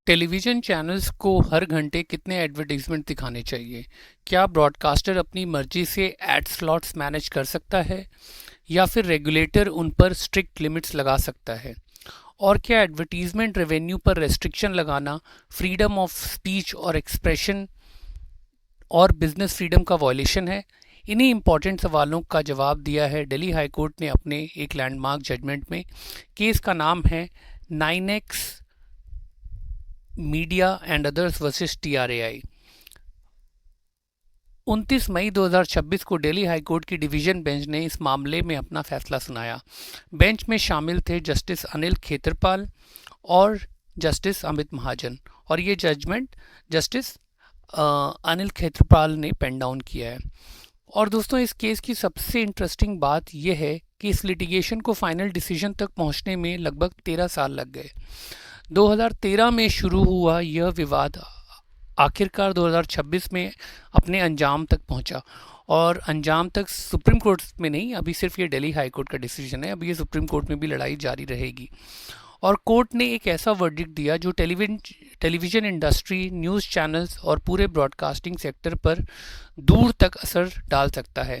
Television channels को हर घंटे कितने एडवर्टाइजमेंट दिखाने चाहिए? क्या ब्रॉडकास्टर अपनी मर्जी से एड स्लॉट्स मैनेज कर सकता है या फिर रेगुलेटर उन पर स्ट्रिक्ट लिमिट्स लगा सकता है? और क्या एडवर्टीजमेंट रेवेन्यू पर रेस्ट्रिक्शन लगाना फ्रीडम ऑफ स्पीच और एक्सप्रेशन और बिजनेस फ्रीडम का वॉयलेशन है? इन्हीं इंपॉर्टेंट सवालों का जवाब दिया है दिल्ली हाई कोर्ट ने अपने एक लैंडमार्क जजमेंट में। केस का नाम है 9X media and others versus TRAI। 29 मई 2026 को दिल्ली हाई कोर्ट की डिवीजन बेंच ने इस मामले में अपना फैसला सुनाया। बेंच में शामिल थे जस्टिस अनिल खेत्रपाल और जस्टिस अमित महाजन, और ये जजमेंट जस्टिस अनिल खेत्रपाल ने पेन डाउन किया है। और दोस्तों, इस केस की सबसे इंटरेस्टिंग बात यह है कि इस लिटिगेशन को फाइनल डिसीजन तक पहुंचने में लगभग 13 साल लग गए। 2013 में शुरू हुआ यह विवाद आखिरकार 2026 में अपने अंजाम तक पहुंचा, और अंजाम तक सुप्रीम कोर्ट में नहीं, अभी सिर्फ ये दिल्ली हाई कोर्ट का डिसीजन है। अभी ये सुप्रीम कोर्ट में भी लड़ाई जारी रहेगी। और कोर्ट ने एक ऐसा वर्डिक्ट दिया जो टेलीविज़न इंडस्ट्री, न्यूज़ चैनल्स और पूरे ब्रॉडकास्टिंग सेक्टर पर दूर तक असर डाल सकता है।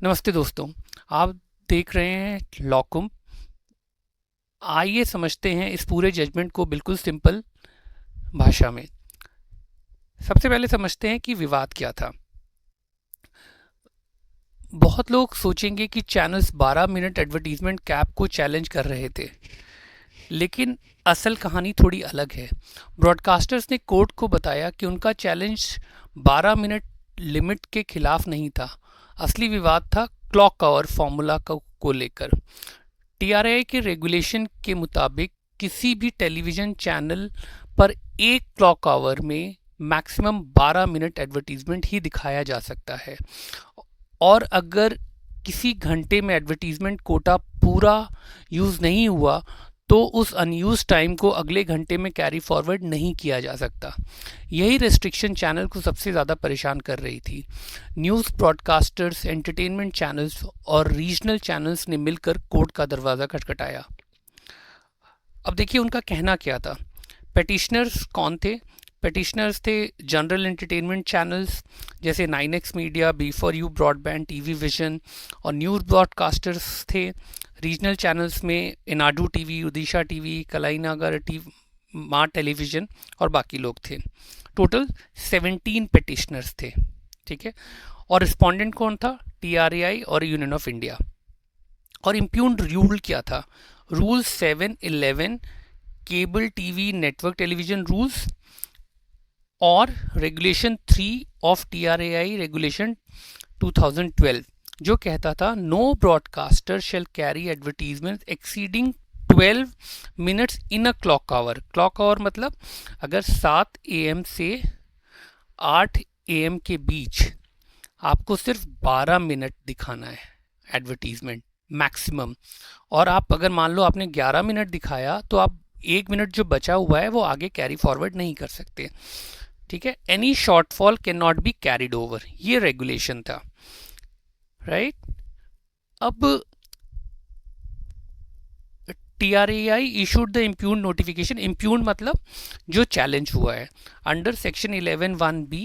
नमस्ते दोस्तों, आप देख रहे हैं लॉकुम। आइए समझते हैं इस पूरे जजमेंट को बिल्कुल सिंपल भाषा में। सबसे पहले समझते हैं कि विवाद क्या था। बहुत लोग सोचेंगे कि चैनल्स 12 मिनट एडवर्टीजमेंट कैप को चैलेंज कर रहे थे, लेकिन असल कहानी थोड़ी अलग है। ब्रॉडकास्टर्स ने कोर्ट को बताया कि उनका चैलेंज 12 मिनट लिमिट के खिलाफ नहीं था। असली विवाद था क्लॉक आवर फॉर्मूला को लेकर। TRAI के रेगुलेशन के मुताबिक किसी भी टेलीविज़न चैनल पर एक क्लॉक आवर में मैक्सिमम 12 मिनट एडवर्टीजमेंट ही दिखाया जा सकता है, और अगर किसी घंटे में एडवर्टीजमेंट कोटा पूरा यूज़ नहीं हुआ तो उस अनयूज टाइम को अगले घंटे में कैरी फॉरवर्ड नहीं किया जा सकता। यही रेस्ट्रिक्शन चैनल को सबसे ज़्यादा परेशान कर रही थी। न्यूज़ ब्रॉडकास्टर्स, एंटरटेनमेंट चैनल्स और रीजनल चैनल्स ने मिलकर कोर्ट का दरवाज़ा खटखटाया। अब देखिए उनका कहना क्या था। पेटिशनर्स कौन थे? पेटिशनर्स थे जनरल एंटरटेनमेंट चैनल्स जैसे 9X media, B4U broadband, TV vision, और न्यूज़ ब्रॉडकास्टर्स थे रीजनल चैनल्स में Eenadu TV, Orissa TV, Kalaignar TV, Maa television और बाकी लोग थे। टोटल 17 पेटिशनर्स थे, ठीक है। और रिस्पोंडेंट कौन था? TRAI और यूनियन ऑफ इंडिया। और इम्प्यून्ड रूल क्या था? Rule 711 cable TV network television rules और रेगुलेशन 3 ऑफ TRAI रेगुलेशन 2012, जो कहता था no broadcaster shall carry advertisement exceeding 12 minutes in a clock hour. Clock hour मतलब अगर 7 AM से 8 AM के बीच आपको सिर्फ 12 मिनट दिखाना है एडवर्टीजमेंट मैक्सिमम, और आप अगर मान लो आपने 11 मिनट दिखाया तो आप 1 मिनट जो बचा हुआ है वो आगे कैरी फॉरवर्ड नहीं कर सकते, ठीक है। Any shortfall can not be carried over, ये रेगुलेशन था, राइट। अब TRAI इशूड द इम्प्यून्ड नोटिफिकेशन। इम्प्यून्ड मतलब जो चैलेंज हुआ है, under section 11(1)(b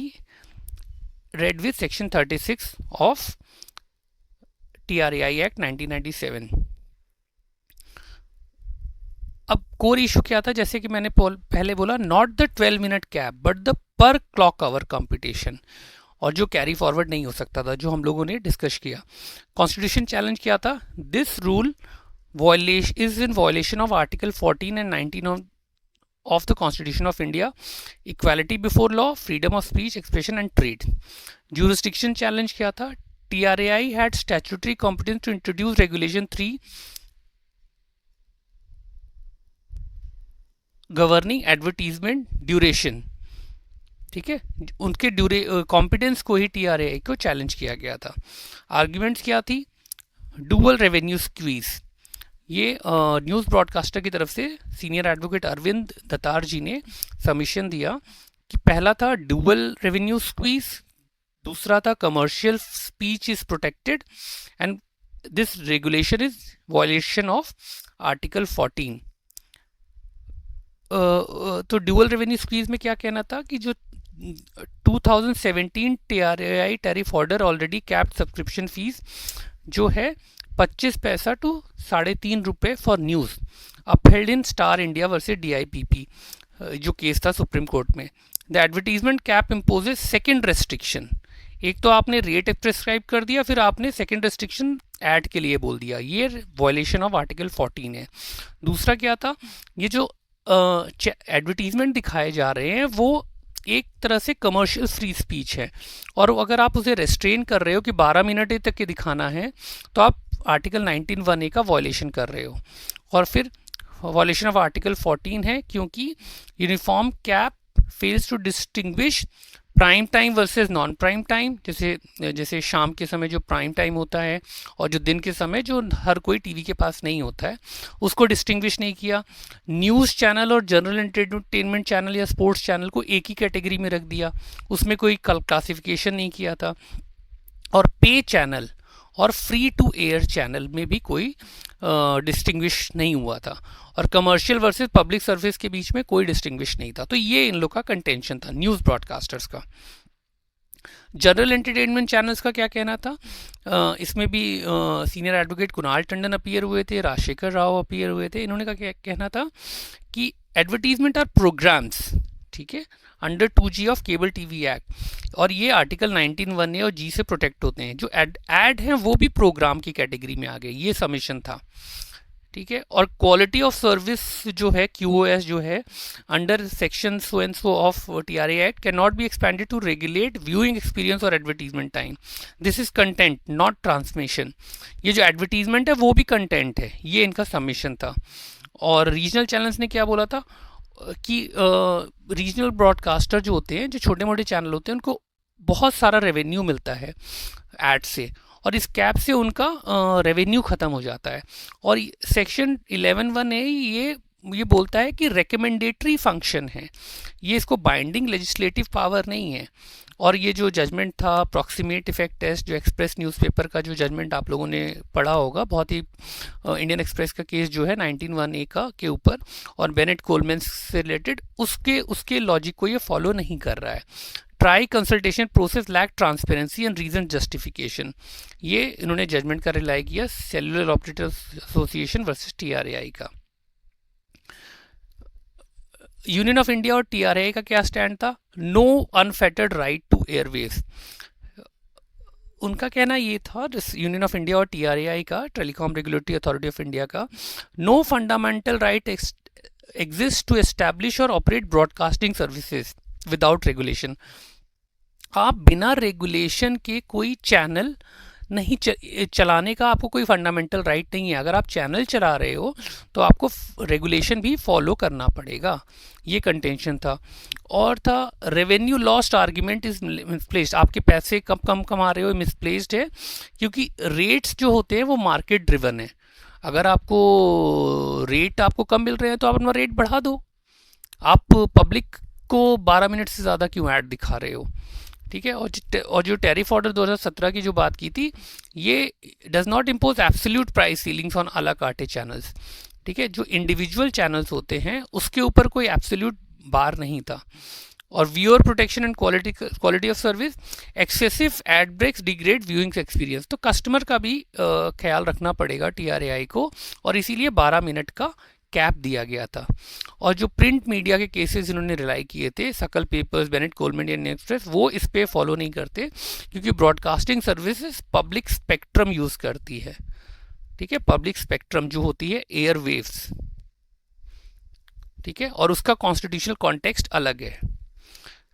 red with section 36 of TRAI act 1997। अब कोर इशू क्या था? जैसे कि मैंने पहले बोला, not the 12 minute cap but the per clock hour competition, और जो कैरी फॉरवर्ड नहीं हो सकता था, जो हम लोगों ने डिस्कस किया। कॉन्स्टिट्यूशन चैलेंज क्या था? This rule is in violation of article 14 and 19 of the constitution of India, equality before law, freedom of speech, expression and trade. Jurisdiction challenge क्या था? TRAI had statutory competence to introduce regulation 3 governing advertisement duration, ठीक है। उनके competence को ही TRAI को challenge किया गया था। आर्ग्यूमेंट्स क्या थी? Dual revenue squeeze. ये न्यूज़ ब्रॉडकास्टर की तरफ से सीनियर एडवोकेट अरविंद दत्तार जी ने सबमिशन दिया कि पहला था डुअल रेवेन्यू स्क्वीज, दूसरा था commercial speech is protected and this regulation is violation of article 14। तो ड्यूअल रेवेन्यू स्क्वीज में क्या कहना था कि जो 2017 TRAI tariff order already capped subscription fees जो है 25 पैसा to ₹3.5 for news upheld in Star India versus DIPP जो केस था सुप्रीम कोर्ट में। The advertisement cap imposes second restriction. एक तो आपने रेट प्रिस्क्राइब कर दिया, फिर आपने सेकेंड रेस्ट्रिक्शन ऐड के लिए बोल दिया, ये वायलेशन ऑफ आर्टिकल 14 है। दूसरा क्या था, ये जो एडवर्टीजमेंट दिखाए जा रहे हैं वो एक तरह से कमर्शियल फ्री स्पीच है, और अगर आप उसे रेस्ट्रेन कर रहे हो कि 12 मिनट तक के दिखाना है तो आप आर्टिकल 19(1)(a) का वायलेशन कर रहे हो। और फिर वायलेशन ऑफ आर्टिकल 14 है क्योंकि uniform cap fails to distinguish prime time versus non prime time, जैसे शाम के समय जो प्राइम टाइम होता है और जो दिन के समय जो हर कोई टीवी के पास नहीं होता है उसको डिस्टिंग्विश नहीं किया। न्यूज़ चैनल और जनरल एंटरटेनमेंट चैनल या स्पोर्ट्स चैनल को एक ही कैटेगरी में रख दिया, उसमें कोई क्लासिफिकेशन नहीं किया था। और पे चैनल और फ्री टू एयर चैनल में भी कोई डिस्टिंग्विश नहीं हुआ था, और कमर्शियल वर्सेस पब्लिक सर्विस के बीच में कोई डिस्टिंग्विश नहीं था। तो ये इन लोग का कंटेंशन था न्यूज़ ब्रॉडकास्टर्स का। जनरल एंटरटेनमेंट चैनल्स का क्या कहना था, इसमें भी senior advocate Kunal Tandon appear हुए थे, राजशेखर राव अपीयर हुए थे। इन्होंने क्या कहना था कि एडवर्टीजमेंट आर प्रोग्राम्स, ठीक है, under 2G of cable TV act, और ये आर्टिकल 19(1)(a) और G से प्रोटेक्ट होते हैं। जो एड हैं वो भी प्रोग्राम की कैटेगरी में आ गए, ये सबमिशन था, ठीक है। और क्वालिटी ऑफ सर्विस जो है QoS जो है under section so and so of TRA act can not be expanded to regulate viewing experience और advertisement time. This is content not transmission. ये जो एडवर्टीजमेंट है वो भी कंटेंट है, ये इनका सबमिशन था। और रीजनल चैनल्स ने क्या बोला था कि रीजनल ब्रॉडकास्टर जो होते हैं, जो छोटे मोटे चैनल होते हैं, उनको बहुत सारा रेवेन्यू मिलता है ऐड से, और इस कैप से उनका रेवेन्यू ख़त्म हो जाता है। और सेक्शन 11(1)(a) ये बोलता है कि रिकमेंडेटरी फंक्शन है, ये इसको बाइंडिंग लेजिस्लेटिव पावर नहीं है। और ये जो जजमेंट था प्रॉक्सिमेट इफेक्ट टेस्ट, जो एक्सप्रेस न्यूज़पेपर का जो जजमेंट आप लोगों ने पढ़ा होगा, बहुत ही इंडियन एक्सप्रेस का केस जो है 19(1)(a) का के ऊपर और बेनेट कोलमैन से रिलेटेड, उसके लॉजिक को ये फॉलो नहीं कर रहा है। TRAI consultation process lack transparency and reason justification, ये इन्होंने जजमेंट का रिलाई किया cellular operators association versus TRAI का। यूनियन ऑफ इंडिया और TRAI का क्या स्टैंड था, no unfettered right to airwaves. उनका कहना ये था, यूनियन ऑफ इंडिया और TRAI का, telecom regulatory authority of India का, no fundamental right exist to establish और operate broadcasting services without regulation. आप बिना रेगुलेशन के कोई चैनल नहीं चलाने का आपको कोई फंडामेंटल राइट नहीं है। अगर आप चैनल चला रहे हो तो आपको रेगुलेशन भी फॉलो करना पड़ेगा, ये कंटेंशन था। और था revenue lost argument is misplaced, आपके पैसे कम कमा रहे हो, मिसप्लेस्ड है, क्योंकि रेट्स जो होते हैं वो मार्केट ड्रिवन है। अगर आपको रेट आपको कम मिल रहे हैं तो आप अपना रेट बढ़ा दो। आप पब्लिक को 12 मिनट से ज़्यादा क्यों ऐड दिखा रहे हो, ठीक है। और जो टैरिफ ऑर्डर 2017 की जो बात की थी, ये does not impose absolute price ceilings on अला कार्टे चैनल्स, ठीक है। जो इंडिविजुअल चैनल्स होते हैं उसके ऊपर कोई एब्सोल्यूट बार नहीं था। और viewer protection and quality of service, excessive ad breaks degrade viewing experience, तो कस्टमर का भी ख्याल रखना पड़ेगा TRAI को, और इसीलिए 12 मिनट का कैप दिया गया था। और जो प्रिंट मीडिया के केसेस इन्होंने रिलाई किए थे, सकल papers, Bennett Coleman, Indian express, वो इस पे फॉलो नहीं करते, क्योंकि broadcasting services public spectrum use करती है, ठीक है। पब्लिक स्पेक्ट्रम जो होती है एयर वेव्स, ठीक है, और उसका कॉन्स्टिट्यूशनल कॉन्टेक्स्ट अलग है।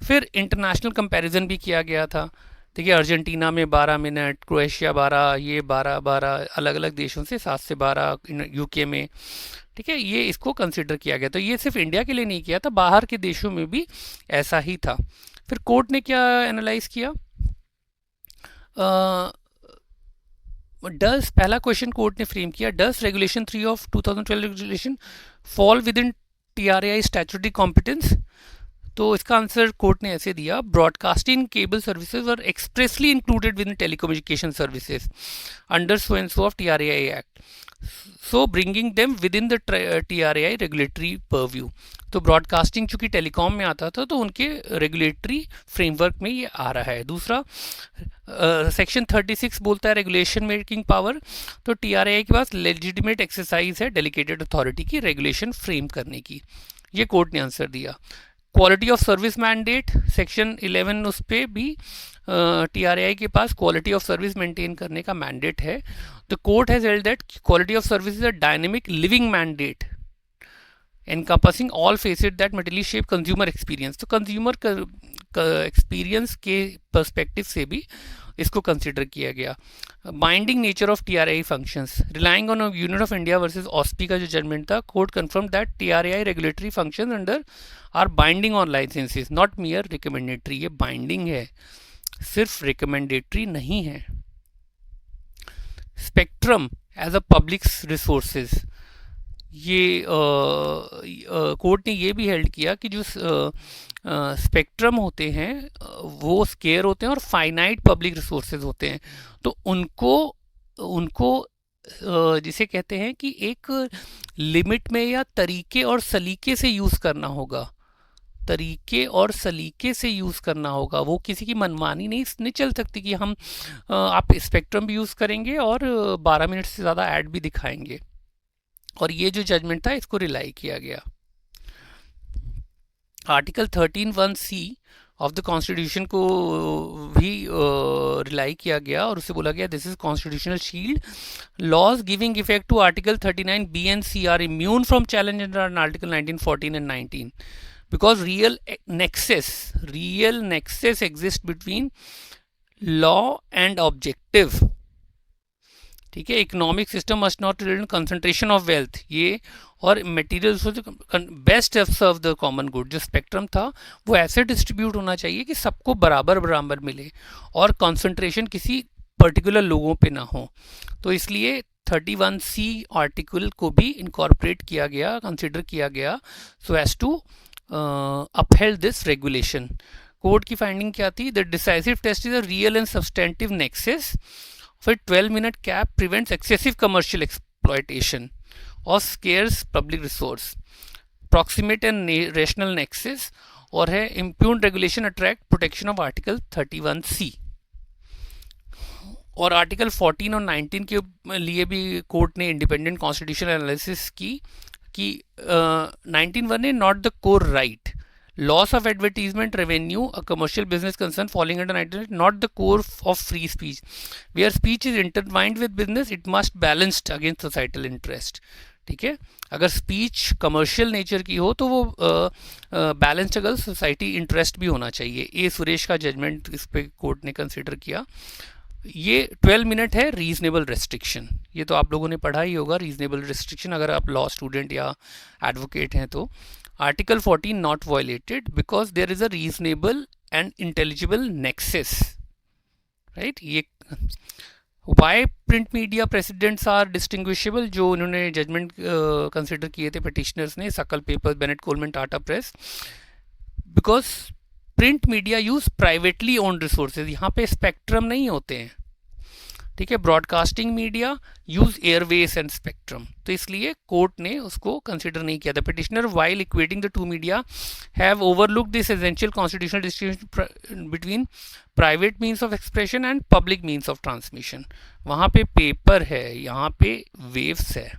फिर इंटरनेशनल कंपैरिजन भी किया गया था, ठीक है। अर्जेंटीना में 12 मिनट, क्रोएशिया 12, ये 12 अलग अलग देशों से 7 से 12, UK में, ठीक है। ये इसको कंसिडर किया गया। तो ये सिर्फ इंडिया के लिए नहीं किया था, बाहर के देशों में भी ऐसा ही था। फिर कोर्ट ने क्या एनालाइज किया, डज, पहला क्वेश्चन कोर्ट ने फ्रेम किया, does regulation 3 of 2012 regulation fall within TRAI statutory competence. तो इसका आंसर कोर्ट ने ऐसे दिया, broadcasting cable services are expressly included within telecommunication services under so and so of TRAI act. So bringing them within the TRAI regulatory purview. तो broadcasting चूंकि telecom में आता था तो उनके रेगुलेटरी फ्रेमवर्क में ये आ रहा है। दूसरा सेक्शन 36 बोलता है रेगुलेशन मेकिंग पावर। तो TRAI के पास लेजिटिमेट एक्सरसाइज है डेलीगेटेड अथॉरिटी की रेगुलेशन फ्रेम करने की। ये कोर्ट ने आंसर दिया। Quality of service mandate section 11, उस पर भी TRAI के पास क्वालिटी ऑफ सर्विस मेंटेन करने का मैंडेट है। The court has held that quality of service is a dynamic living mandate encompassing all facets that materially shape consumer experience। तो consumer experience के perspective से भी इसको कंसिडर किया गया। Binding nature of TRAI functions relying on unit of India versus ऑस्पी का जो जजमेंट था, court confirm that TRAI regulatory functions under are binding on licences not mere recommendatory. ये बाइंडिंग है, सिर्फ रिकमेंडेटरी नहीं है। Spectrum as a public resources, ये कोर्ट ने ये भी हेल्ड किया कि जो स्पेक्ट्रम होते हैं वो स्केयर होते हैं और फाइनाइट पब्लिक रिसोर्सेज होते हैं। तो उनको उनको जिसे कहते हैं कि एक लिमिट में या तरीके और सलीके से यूज़ करना होगा, तरीके और सलीके से यूज़ करना होगा। वो किसी की मनमानी नहीं चल सकती कि हम आप स्पेक्ट्रम भी यूज़ करेंगे और 12 मिनट से ज़्यादा ऐड भी दिखाएंगे। और ये जो जजमेंट था इसको रिलाई किया गया। Article 13(1)(c) of the constitution को भी रिलाई किया गया और उससे बोला गया this is constitutional shield. Laws giving effect to article 39(b) and (c) are immune from challenge under article 19, 14 and 19 because real nexus exists between law and objective। ठीक है, economic system must not relate concentration of wealth, ये और material best serve the common good. जो spectrum था वो ऐसे distribute होना चाहिए कि सबको बराबर बराबर मिले और कंसंट्रेशन किसी पर्टिकुलर लोगों पे ना हो। तो इसलिए 31(c) आर्टिकल को भी इनकॉर्पोरेट किया गया, कंसिडर किया गया so as to upheld this regulation. Court की फाइंडिंग क्या थी? The decisive test is a real and substantive nexus for 12-minute cap prevents excessive commercial exploitation of scarce public resource, proximate and rational nexus, और है impugned regulation attract protection of article 31(c)। और article 14 और 19 के लिए भी court ने independent constitutional analysis की कि 19(1) है not the core right, loss of advertisement revenue, a commercial business concern falling under 19, not the core of free speech, where speech is intertwined with business it must balanced against societal interest। ठीक है, अगर speech commercial nature की हो तो वो balanced अगर society interest भी होना चाहिए। ए सुरेश का जजमेंट इस पे कोर्ट ने कंसिडर किया। ये 12 मिनट है रीजनेबल रेस्ट्रिक्शन, ये तो आप लोगों ने पढ़ा ही होगा रीजनेबल रेस्ट्रिक्शन अगर आप लॉ स्टूडेंट या एडवोकेट हैं तो। Article 14 not violated because there is a reasonable and intelligible nexus, right? ये why print media precedents are distinguishable, जो उन्होंने जजमेंट कंसिडर किए थे petitioners ने, सकल paper, Bennett Coleman, Tata press, because print media use privately owned resources, यहाँ पे spectrum नहीं होते हैं। ठीक है, broadcasting media use Airways and spectrum, तो इसलिए कोर्ट ने उसको कंसिडर नहीं किया था। Petitioner while equating the two media have overlook this essential constitutional distinction between private means of expression and public means of transmission. वहाँ पे पेपर है, यहाँ पे वेव्स है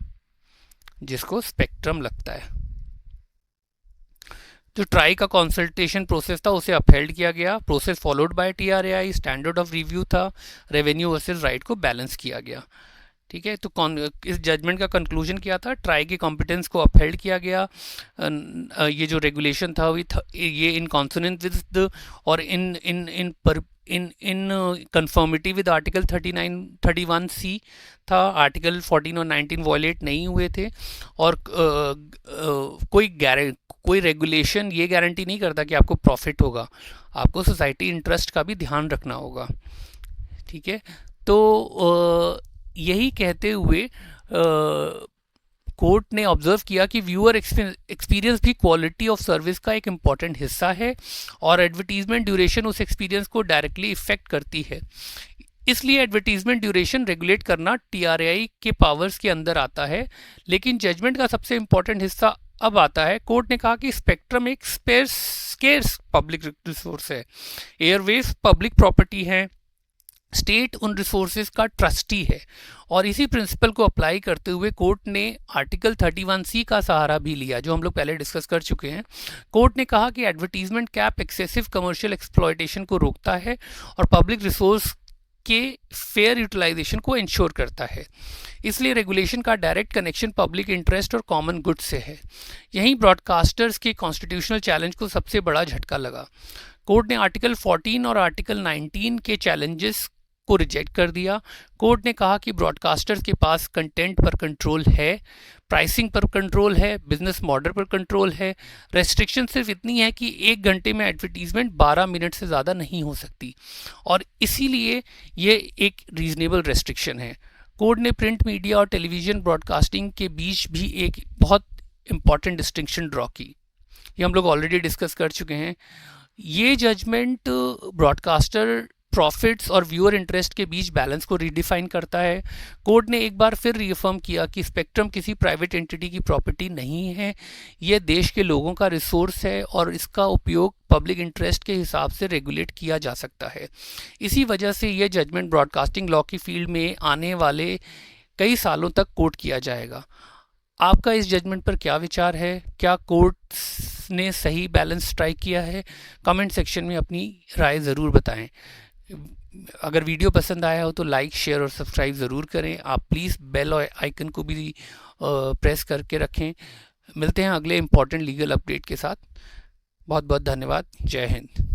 जिसको स्पेक्ट्रम लगता है। जो ट्राई का कंसल्टेशन प्रोसेस था उसे अपहेल्ड किया गया। Process followed by TRAI, standard of review था, रेवेन्यू वर्सेस राइट को बैलेंस किया गया। ठीक है, तो इस जजमेंट का कंक्लूजन क्या था? ट्राई के कॉम्पिटेंस को अपहेल्ड किया गया। ये जो रेगुलेशन था ये इन कॉन्सोनेंस विद और इन कंफर्मिटी विद आर्टिकल 31(c) था। आर्टिकल 14 और 19 वॉयलेट नहीं हुए थे और कोई रेगुलेशन ये गारंटी नहीं करता कि आपको प्रॉफिट होगा, आपको सोसाइटी इंटरेस्ट का भी ध्यान रखना होगा। ठीक है, तो यही कहते हुए कोर्ट ने ऑब्जर्व किया कि व्यूअर एक्सपीरियंस भी क्वालिटी ऑफ सर्विस का एक इम्पॉर्टेंट हिस्सा है और एडवर्टीजमेंट ड्यूरेशन उस एक्सपीरियंस को डायरेक्टली इफेक्ट करती है। इसलिए एडवर्टीजमेंट ड्यूरेशन रेगुलेट करना टीआरआई के पावर्स के अंदर आता है। लेकिन जजमेंट का सबसे इंपॉर्टेंट हिस्सा अब आता है। कोर्ट ने कहा कि स्पेक्ट्रम एक स्केर्स पब्लिक रिसोर्स है, एयरवेज पब्लिक प्रॉपर्टी है, स्टेट उन रिसोर्सेज का ट्रस्टी है। और इसी प्रिंसिपल को अप्लाई करते हुए कोर्ट ने आर्टिकल 31C का सहारा भी लिया, जो हम लोग पहले डिस्कस कर चुके हैं। कोर्ट ने कहा कि advertisement cap excessive commercial exploitation को रोकता है और पब्लिक रिसोर्स के फेयर यूटिलाइजेशन को इंश्योर करता है। इसलिए रेगुलेशन का डायरेक्ट कनेक्शन पब्लिक इंटरेस्ट और कॉमन गुड से है। यहीं ब्रॉडकास्टर्स के कॉन्स्टिट्यूशनल चैलेंज को सबसे बड़ा झटका लगा। कोर्ट ने आर्टिकल 14 और आर्टिकल 19 के चैलेंजेस को रिजेक्ट कर दिया। कोर्ट ने कहा कि ब्रॉडकास्टर्स के पास कंटेंट पर कंट्रोल है, प्राइसिंग पर कंट्रोल है, बिजनेस मॉडल पर कंट्रोल है। रेस्ट्रिक्शन सिर्फ इतनी है कि 1 घंटे में एडवर्टीजमेंट 12 मिनट से ज़्यादा नहीं हो सकती, और इसीलिए ये एक रीजनेबल रेस्ट्रिक्शन है। कोर्ट ने प्रिंट मीडिया और टेलीविज़न ब्रॉडकास्टिंग के बीच भी एक बहुत इंपॉर्टेंट डिस्टिंक्शन ड्रॉ की। ये हम लोग ऑलरेडी डिस्कस कर चुके हैं। ये जजमेंट ब्रॉडकास्टर प्रॉफिट्स और व्यूअर इंटरेस्ट के बीच बैलेंस को रीडिफाइन करता है। कोर्ट ने एक बार फिर रीअफर्म किया कि स्पेक्ट्रम किसी प्राइवेट एंटिटी की प्रॉपर्टी नहीं है, यह देश के लोगों का रिसोर्स है और इसका उपयोग पब्लिक इंटरेस्ट के हिसाब से रेगुलेट किया जा सकता है। इसी वजह से यह जजमेंट ब्रॉडकास्टिंग लॉ की फील्ड में आने वाले कई सालों तक कोट किया जाएगा। आपका इस जजमेंट पर क्या विचार है? क्या कोर्ट ने सही बैलेंस स्ट्राइक किया है? कमेंट सेक्शन में अपनी राय ज़रूर बताएं। अगर वीडियो पसंद आया हो तो लाइक, शेयर और सब्सक्राइब ज़रूर करें। आप प्लीज़ बेल आइकन को भी प्रेस करके रखें। मिलते हैं अगले इम्पॉर्टेंट लीगल अपडेट के साथ। बहुत बहुत धन्यवाद। जय हिंद।